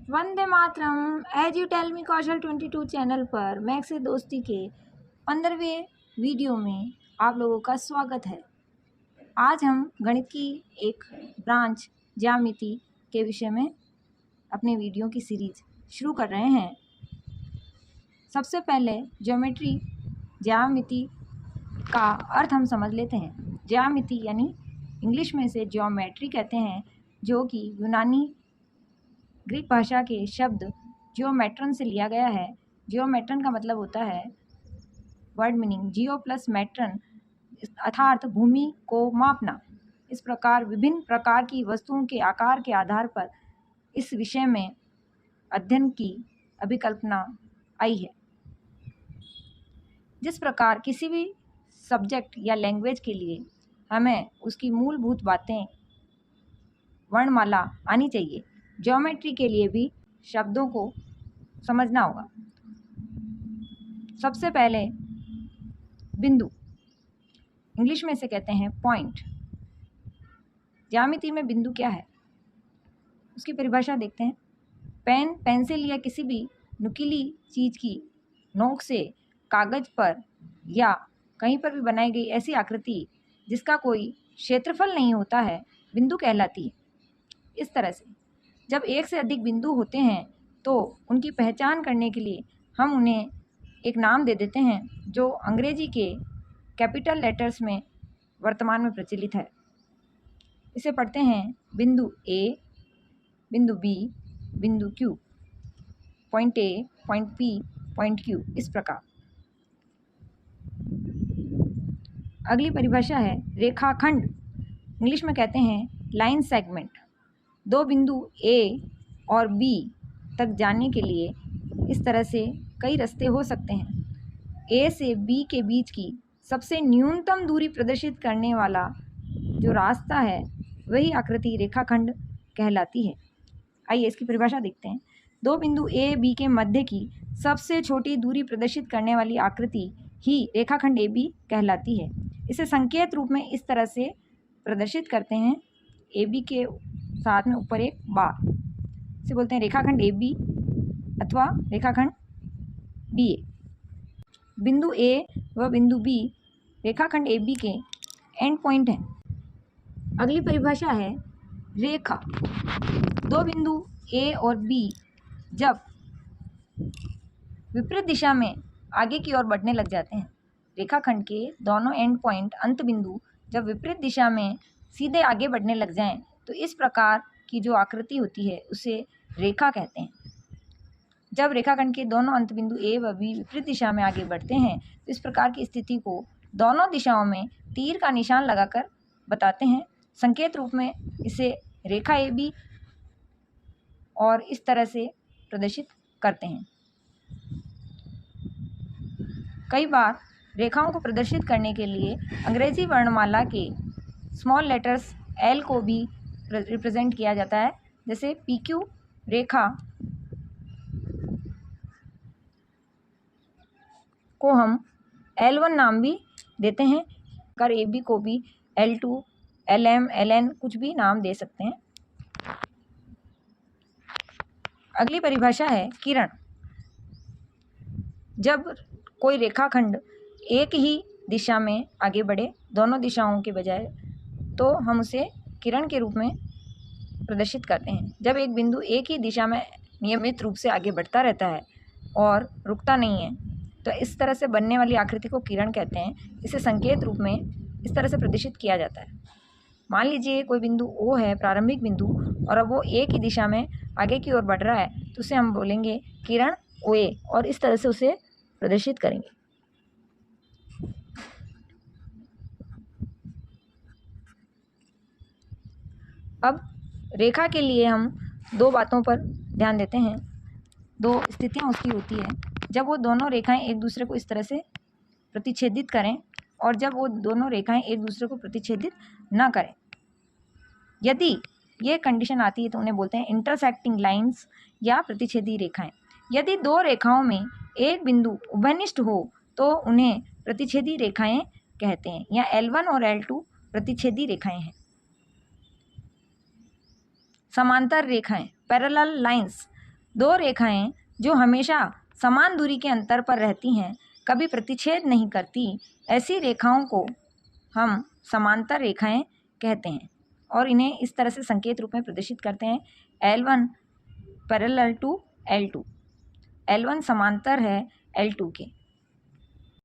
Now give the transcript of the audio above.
Vande Mataram. As you tell me Kaushal 22 channel पर Max से दोस्ती के 15वें वीडियो में आप लोगों का स्वागत है। आज हम गणित की एक ब्रांच ज्यामिति के विषय में अपने वीडियो की सीरीज शुरू कर रहे हैं। सबसे पहले ज्योमेट्री ज्यामिति का अर्थ हम समझ लेते हैं। ज्यामिति यानी इंग्लिश में से ज्योमेट्री कहते हैं, जो कि यूनानी ग्रीक भाषा के शब्द जियोमेट्रन से लिया गया है। जियोमेट्रन का मतलब होता है, वर्ड मीनिंग जियो प्लस मैट्रन, अर्थात भूमि को मापना। इस प्रकार विभिन्न प्रकार की वस्तुओं के आकार के आधार पर इस विषय में अध्ययन की अभिकल्पना आई है। जिस प्रकार किसी भी सब्जेक्ट या लैंग्वेज के लिए हमें उसकी मूलभूत बातें वर्णमाला आनी चाहिए, ज्योमेट्री के लिए भी शब्दों को समझना होगा। सबसे पहले बिंदु, इंग्लिश में से कहते हैं पॉइंट। ज्यामिति में बिंदु क्या है, उसकी परिभाषा देखते हैं। पेन, पेंसिल या किसी भी नुकीली चीज की नोक से कागज पर या कहीं पर भी बनाई गई ऐसी आकृति जिसका कोई क्षेत्रफल नहीं होता है, बिंदु कहलाती है। इस तरह से जब एक से अधिक बिंदु होते हैं तो उनकी पहचान करने के लिए हम उन्हें एक नाम दे देते हैं, जो अंग्रेजी के कैपिटल लेटर्स में वर्तमान में प्रचलित है। इसे पढ़ते हैं बिंदु ए, बिंदु बी, बिंदु Q, point A, point P, point Q, इस प्रकार। अगली परिभाषा है रेखाखंड। इंग्लिश में कहते हैं लाइन सेगमेंट। दो बिंदु ए और बी तक जाने के लिए इस तरह से कई रास्ते हो सकते हैं। ए से बी के बीच की सबसे न्यूनतम दूरी प्रदर्शित करने वाला जो रास्ता है वही आकृति रेखाखंड कहलाती है। आइए इसकी परिभाषा देखते हैं। दो बिंदु ए बी के मध्य की सबसे छोटी दूरी प्रदर्शित करने वाली आकृति ही रेखाखंड ए बी कहलाती है। इसे संकेत रूप में इस तरह से प्रदर्शित करते हैं, ए बी के साथ में ऊपर एक बार, इसे बोलते हैं रेखाखंड ए बी अथवा रेखाखंड बी ए। बिंदु ए व बिंदु बी रेखाखंड ए बी के एंड पॉइंट हैं। अगली परिभाषा है रेखा। दो बिंदु ए और बी जब विपरीत दिशा में आगे की ओर बढ़ने लग जाते हैं, रेखाखंड के दोनों एंड पॉइंट अंत बिंदु जब विपरीत दिशा में सीधे आगे बढ़ने लग जाएं, तो इस प्रकार की जो आकृति होती है उसे रेखा कहते हैं। जब रेखाखंड के दोनों अंत बिंदु ए व बी विपरीत दिशा में आगे बढ़ते हैं, तो इस प्रकार की स्थिति को दोनों दिशाओं में तीर का निशान लगाकर बताते हैं। संकेत रूप में इसे रेखा ए बी और इस तरह से प्रदर्शित करते हैं। कई बार रेखाओं को प्रदर्शित करने के लिए अंग्रेजी वर्णमाला के स्मॉल लेटर्स एल को भी रिप्रेजेंट किया जाता है। जैसे पी क्यू रेखा को हम L1 नाम भी देते हैं, कर ए बी को भी L2, LM, LN कुछ भी नाम दे सकते हैं। अगली परिभाषा है किरण। जब कोई रेखाखंड एक ही दिशा में आगे बढ़े, दोनों दिशाओं के बजाय, तो हम उसे किरण के रूप में प्रदर्शित करते हैं। जब एक बिंदु एक ही दिशा में नियमित रूप से आगे बढ़ता रहता है और रुकता नहीं है, तो इस तरह से बनने वाली आकृति को किरण कहते हैं। इसे संकेत रूप में इस तरह से प्रदर्शित किया जाता है। मान लीजिए कोई बिंदु O है, प्रारंभिक बिंदु, और अब वो एक ही दिशा में आगे की ओर बढ़ रहा है, तो उसे हम बोलेंगे किरण OA और इस तरह से उसे प्रदर्शित करेंगे। अब रेखा के लिए हम दो बातों पर ध्यान देते हैं, दो स्थितियां उसकी होती है। जब वो दोनों रेखाएं एक दूसरे को इस तरह से प्रतिच्छेदित करें और जब वो दोनों रेखाएं एक दूसरे को प्रतिच्छेदित ना करें। यदि ये कंडीशन आती है तो उन्हें बोलते हैं इंटरसेक्टिंग लाइंस या प्रतिच्छेदी रेखाएं। यदि दो रेखाओं में एक बिंदु उभयनिष्ठ हो तो उन्हें प्रतिच्छेदी रेखाएं कहते हैं, या L1 और L2 प्रतिच्छेदी रेखाएं हैं। समांतर रेखाएं पैरेलल लाइंस दो रेखाएं जो हमेशा समान दूरी के अंतर पर रहती हैं, कभी प्रतिच्छेद नहीं करती, ऐसी रेखाओं को हम समांतर रेखाएं कहते हैं और इन्हें इस तरह से संकेत रूप में प्रदर्शित करते हैं। L1 parallel to L2, L1 समांतर है L2 के।